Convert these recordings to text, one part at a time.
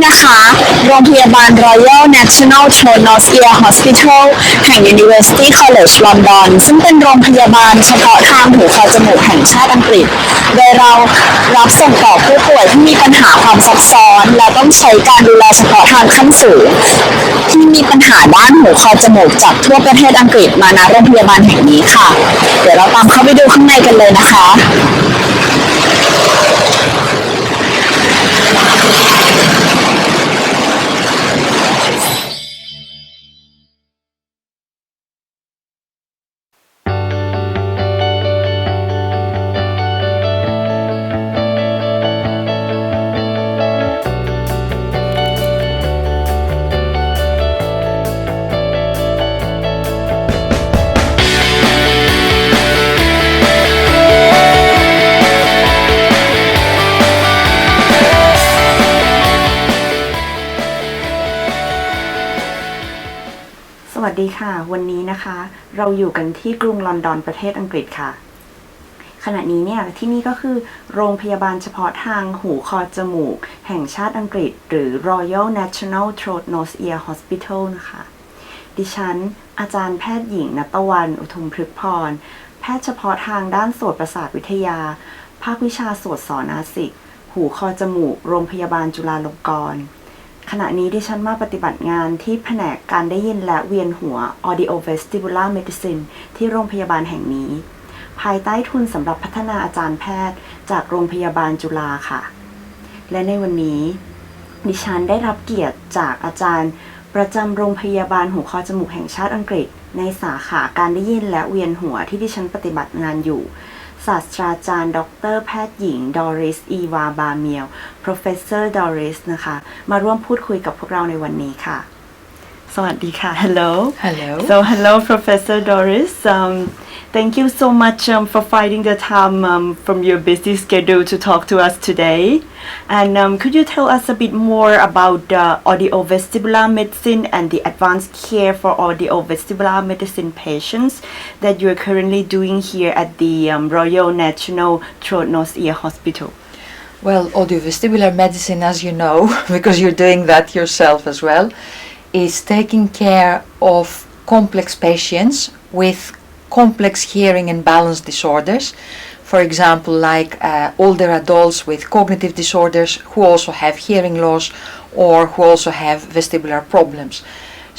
นะคะโรงพยาบาล Royal National Chula Hospital แห่ง University College London ซึ่งเป็นโรงพยาบาลเฉพาะทางหูคอจมูกแห่งชาติอังกฤษโดยเรารับส่งต่อผู้ป่วยที่มีปัญหาความซับซ้อนและต้องใช้การดูแลเฉพาะทางขั้นสูงที่มีปัญหาด้านหูคอจมูกจากทั่วประเทศอังกฤษมาณโรงพยาบาลแห่งนี้ค่ะเดี๋ยวเราตามเข้าไปดูข้างในกันเลยนะคะ สวัสดีค่ะวันนี้นะคะเราอยู่กันที่กรุงลอนดอนประเทศอังกฤษค่ะขณะนี้เนี่ยที่นี่ก็คือโรงพยาบาลเฉพาะทางหูคอจมูกแห่งชาติอังกฤษหรือ Royal National Throat Nose Ear Hospital นะคะดิฉันอาจารย์แพทย์หญิงณัฐวรรณ อุทุมพฤกษ์พรแพทย์เฉพาะทางด้านโสตประสาทวิทยาภาควิชาโสตศนาสิกหูคอจมูกโรงพยาบาลจุฬาลงกรณ์ขณะนี้ดิฉันมาปฏิบัติงานที่แผนกการได้ยินและเวียนหัว Audio Vestibular Medicine ที่โรงพยาบาลแห่งนี้ภายใต้ทุนสำหรับพัฒนาอาจารย์แพทย์จากโรงพยาบาลจุฬาค่ะและในวันนี้ดิฉันได้รับเกียรติจากอาจารย์ประจำโรงพยาบาลหูคอจมูกแห่งชาติอังกฤษในสาขาการได้ยินและเวียนหัวที่ดิฉันปฏิบัติงานอยู่ศาสตราจารย์ดร.แพทย์หญิงดอริสอีวาบาเมียว Professor Doris นะคะมาร่วมพูดคุยกับพวกเราในวันนี้ค่ะสวัสดีค่ะ Hello Hello Professor Doris thank you so much for finding the time from your busy schedule to talk to us today and could you tell us a bit more about audiovestibular medicine and the advanced care for audiovestibular medicine patients that you are currently doing here at the Royal National Throat Nose Ear Hospital? Well, audiovestibular medicine, as you know, because you're doing that yourself as well, is taking care of complex patients with complex hearing and balance disorders. For example, like older adults with cognitive disorders who also have hearing loss or who also have vestibular problems.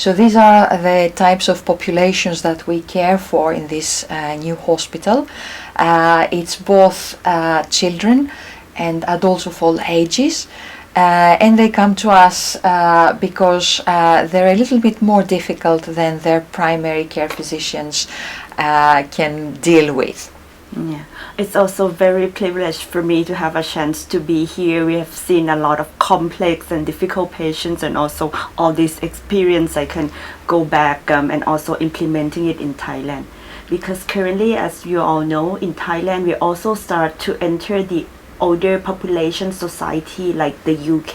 So these are the types of populations that we care for in this new hospital. It's both children and adults of all ages. And they come to us because they're a little bit more difficult than their primary care physicians can deal with. Yeah, it's also very privileged for me to have a chance to be here. We have seen a lot of complex and difficult patients and also all this experience I can go back and also implementing it in Thailand. Because currently, as you all know, in Thailand we also start to enter the older population society like the UK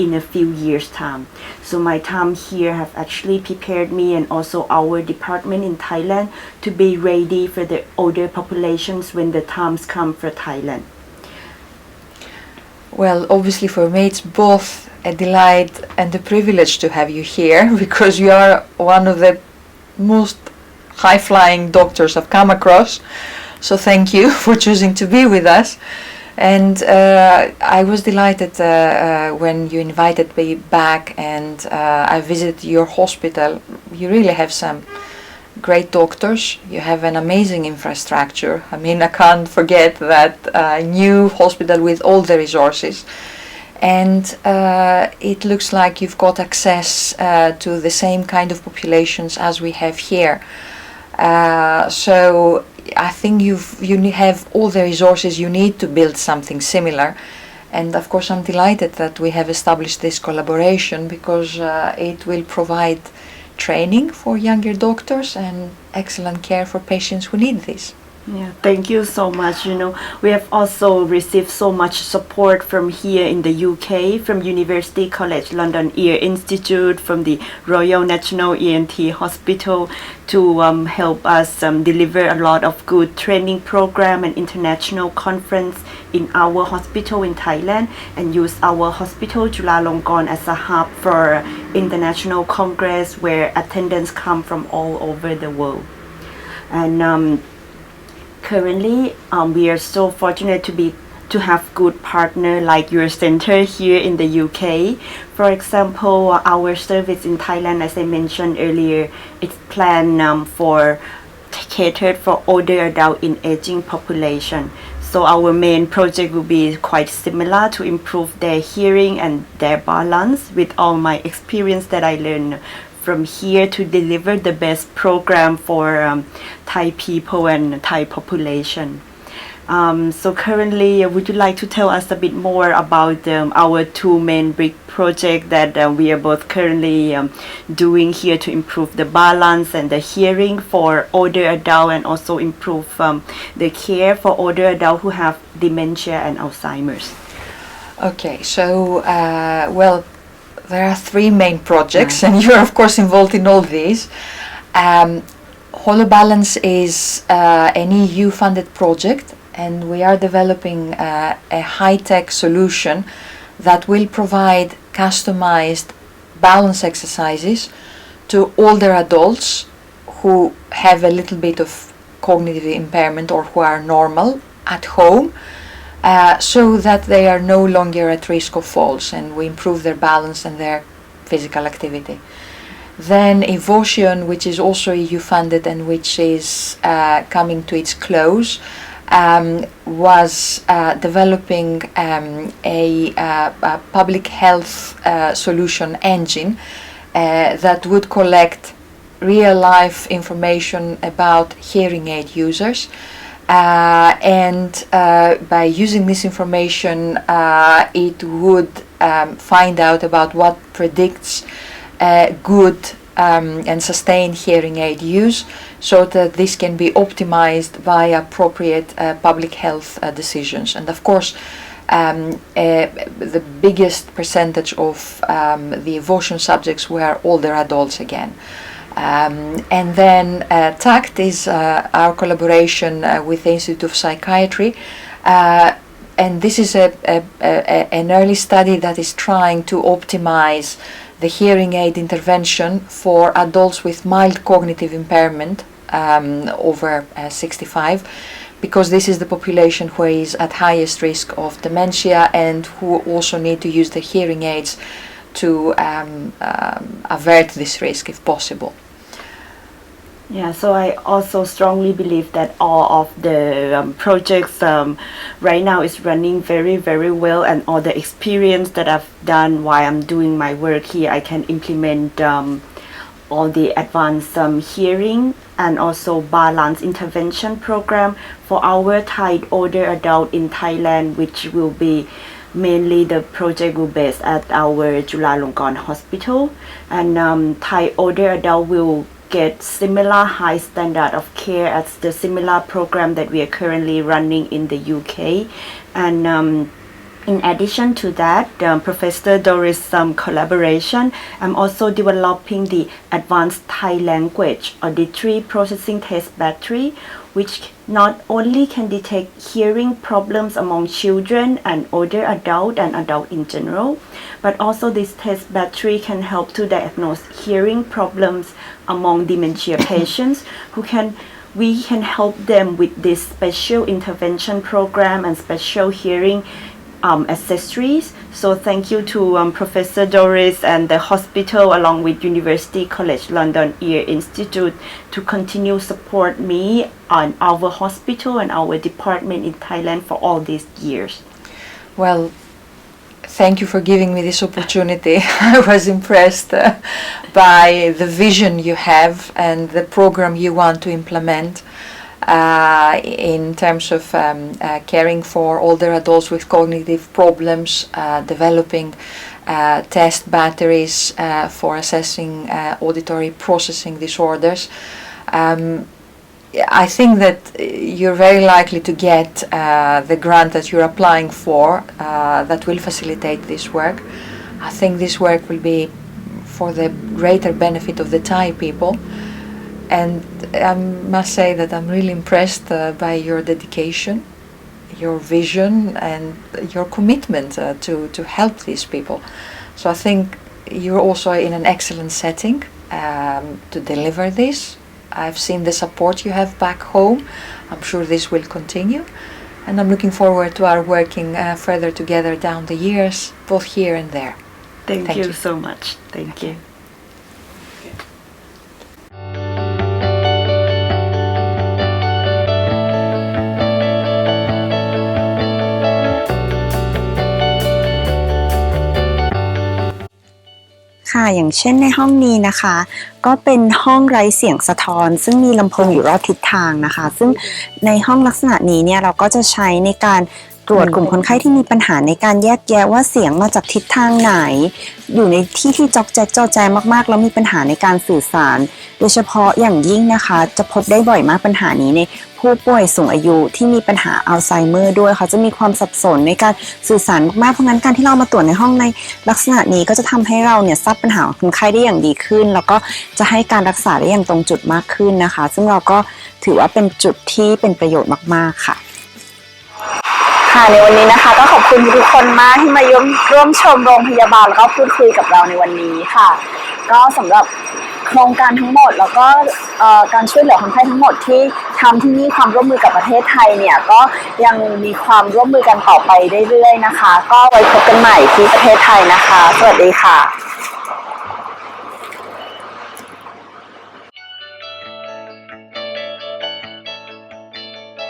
in a few years time. So my time here have actually prepared me and also our department in Thailand to be ready for the older populations when the times come for Thailand. Well, obviously for me it's both a delight and a privilege to have you here because you are one of the most high-flying doctors I've come across. So thank you for choosing to be with us. And I was delighted when you invited me back and I visited your hospital. You really have some great doctors. You have an amazing infrastructure. I mean, I can't forget that new hospital with all the resources. And it looks like you've got access to the same kind of populations as we have here. So I think you have all the resources you need to build something similar, and of course I'm delighted that we have established this collaboration because it will provide training for younger doctors and excellent care for patients who need this. Yeah, thank you so much. We have also received so much support from here in the UK, from University College London Ear Institute, from the Royal National ENT Hospital to help us deliver a lot of good training program and international conference in our hospital in Thailand, and use our hospital Chulalongkorn as a hub for international congress where attendants come from all over the world. And currently, we are so fortunate to have good partner like your center here in the UK. For example, our service in Thailand, as I mentioned earlier, it's planned for catered for older adult in aging population. So our main project will be quite similar to improve their hearing and their balance with all my experience that I learned from here to deliver the best program for Thai people and Thai population. So currently, would you like to tell us a bit more about our two main big projects that we are both currently doing here to improve the balance and the hearing for older adults, and also improve the care for older adults who have dementia and Alzheimer's? Okay, so well, there are three main projects, and you're of course involved in all these. HoloBalance is an EU-funded project, and we are developing a high-tech solution that will provide customized balance exercises to older adults who have a little bit of cognitive impairment or who are normal at home, so that they are no longer at risk of falls, and we improve their balance and their physical activity. Then Evotion, which is also EU funded and which is coming to its close, was developing a public health solution engine that would collect real life information about hearing aid users. And by using this information, it would find out about what predicts good and sustained hearing aid use, so that this can be optimized by appropriate public health decisions. And of course, the biggest percentage of the Evotion subjects were older adults again. And then TACT is our collaboration with the Institute of Psychiatry, and this is an early study that is trying to optimize the hearing aid intervention for adults with mild cognitive impairment over 65, because this is the population who is at highest risk of dementia and who also need to use the hearing aids to avert this risk if possible. Yeah, so I also strongly believe that all of the projects right now is running very, very well, and all the experience that I've done while I'm doing my work here, I can implement all the advanced hearing and also balance intervention program for our Thai older adult in Thailand, which will be mainly the project will based at our Chulalongkorn hospital, and Thai older adult will get similar high standard of care as the similar program that we are currently running in the UK. And in addition to that, Professor Doris' collaboration, I'm also developing the advanced Thai language auditory processing test battery, which not only can detect hearing problems among children and older adult and adult in general, but also this test battery can help to diagnose hearing problems among dementia patients we can help them with this special intervention program and special hearing accessories. So thank you to Professor Doris and the hospital along with University College London Ear Institute to continue support me on our hospital and our department in Thailand for all these years. Well, thank you for giving me this opportunity. I was impressed by the vision you have and the program you want to implement in terms of caring for older adults with cognitive problems, developing test batteries for assessing auditory processing disorders. I think that you're very likely to get the grant that you're applying for that will facilitate this work. I think this work will be for the greater benefit of the Thai people, and I must say that I'm really impressed by your dedication, your vision, and your commitment to help these people. So I think you're also in an excellent setting to deliver this. I've seen the support you have back home. I'm sure this will continue, and I'm looking forward to our working further together down the years, both here and there. Thank you so much. Thank you. ค่ะอย่างเช่นในห้องนี้นะคะก็เป็นห้องไร้เสียงสะท้อนซึ่งมีลำโพงอยู่รอบทิศทางนะคะซึ่งในห้องลักษณะนี้เนี่ยเราก็จะใช้ในการตรวจกลุ่มคนไข้ที่มีปัญหาในการแยกแยะว่าเสียงมาจากทิศทางไหนอยู่ในที่ที่จอกแจ๊กจอแจมากๆแล้วมีปัญหาในการสื่อสารโดยเฉพาะอย่างยิ่งนะคะจะพบได้บ่อยมากปัญหานี้ในผู้ป่วยสูงอายุที่มีปัญหาอัลไซเมอร์ด้วยเขาจะมีความสับสนในการสื่อสารมากๆเพราะงั้นการที่เรามาตรวจในห้องในลักษณะนี้ก็จะทำให้เราเนี่ยทราบปัญหาของคนไข้ได้อย่างดีขึ้นแล้วก็จะให้การรักษาได้อย่างตรงจุดมากขึ้นนะคะซึ่งเราก็ถือว่าเป็นจุดที่เป็นประโยชน์มากๆค่ะในวันนี้นะคะก็ขอบคุณทุกคนมากที่มาร่วมชมโรงพยาบาลแล้วก็พูดคุยกับเราในวันนี้ค่ะก็สำหรับโครงการทั้งหมดแล้วก็การช่วยเหลือคนไข้ทั้งหมดที่ทำที่นี่ความร่วมมือกับประเทศไทยเนี่ยก็ยังมีความร่วมมือกันต่อไปเรื่อยๆนะคะก็ไว้พบกันใหม่ที่ประเทศไทยนะคะสวัสดีค่ะ